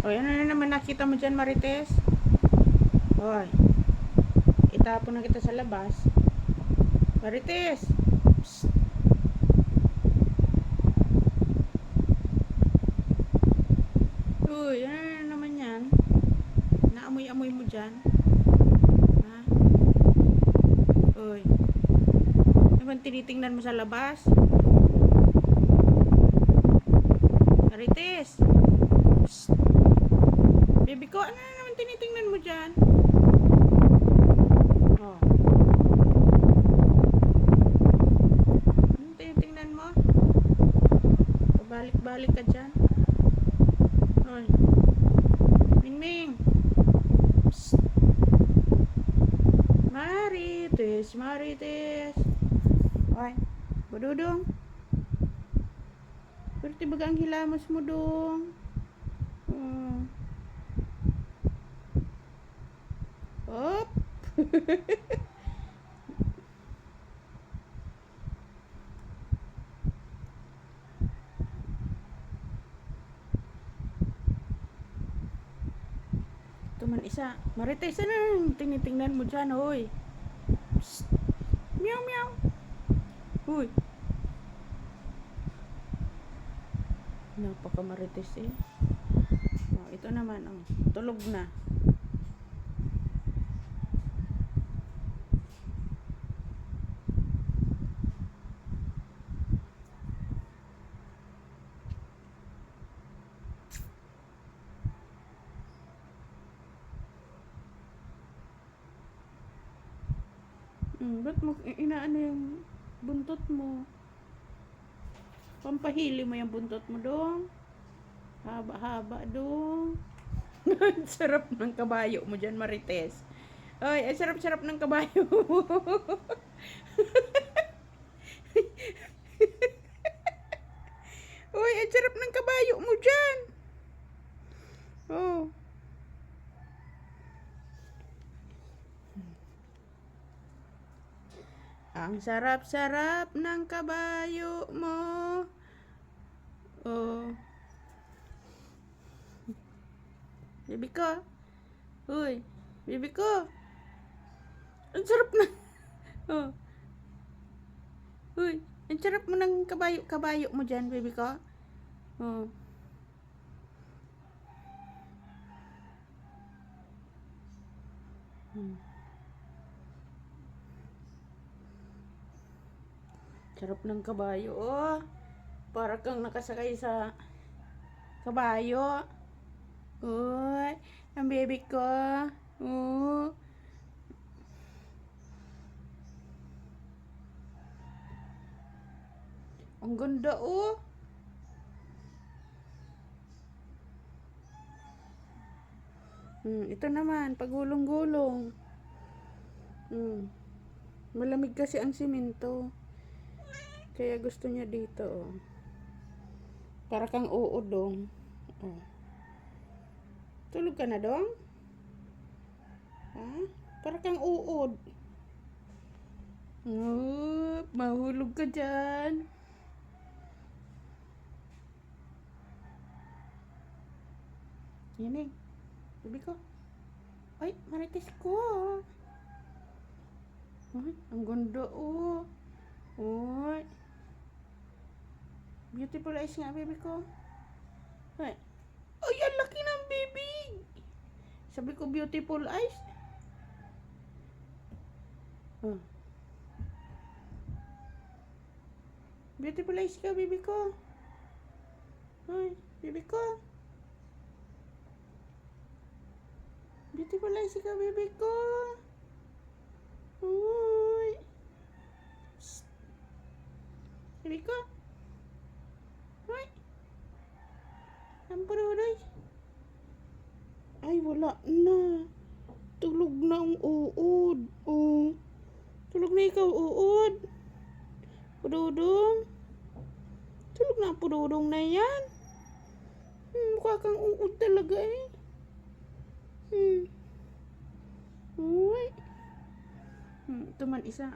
O, ano na naman nakita mo dyan, Marites? Hoy, itapon na kita sa labas. Marites! Psst. Uy, ano na naman yan? Naamoy-amoy mo dyan? Ha? Uy, naman tinitingnan mo sa labas? Marites! Psst. Baby ko, ano na naman tinitingnan mo dyan? Oh. Ano tinitingnan mo? Balik-balik ka dyan. Hoy. Mingming. Psst. Marites, Marites. Hoy, bududong. Berarti bagang hilamos mo dong. Op. Ito man isa. Marites, ano tinitingnan mo dyan, hoy? Psst. Meow, meow. Uy. Napaka marites eh. Oh, ito naman, oh. Tulog na. Ba't mo inaano yung buntot mo? Pampahili mo yung buntot mo dong. Haba-haba dong. Ang sarap ng kabayo mo dyan, Marites. Ay, ang sarap-sarap ng kabayo mo. Uy, ang sarap ng kabayo mo dyan. Oh. Ang sarap-sarap ng kabayo mo. Oh. Baby ko. Uy, baby ko. Ang sarap na. Oh. Uy, ang sarap mo ng kabayo mo dyan, baby ko. Oh. Sarap ng kabayo, oh. Para kang nakasakay sa kabayo. Uy, ang baby ko. Oh. Ang ganda, oh. Ito naman, pagulong-gulong. Malamig kasi ang simento. Kaya gusto niya dito, oh. Para kang uod, dong. Oh. Tulog ka na, dong? Ha? Para kang uod. Oh, mahulog ka dyan. Yan eh. Sabi ko. Ay, Marites ko. Ay, ang ganda, oh. Uy. Beautiful eyes nga, baby ko. Ay. Ay, ang laki ng bibig. Sabi ko, beautiful eyes. Oh. Beautiful eyes ka, baby ko. Ay, baby ko. Beautiful eyes ka, baby ko. Uy. Psst. Baby ko. Uy. Ang paruday. Ay, wala na. Tulog na ang uod. Oh. Tulog na ikaw, uod. Pududong. Tulog na ang pududong na yan. Mukha kang uod talaga eh. Uy. Ito man isa.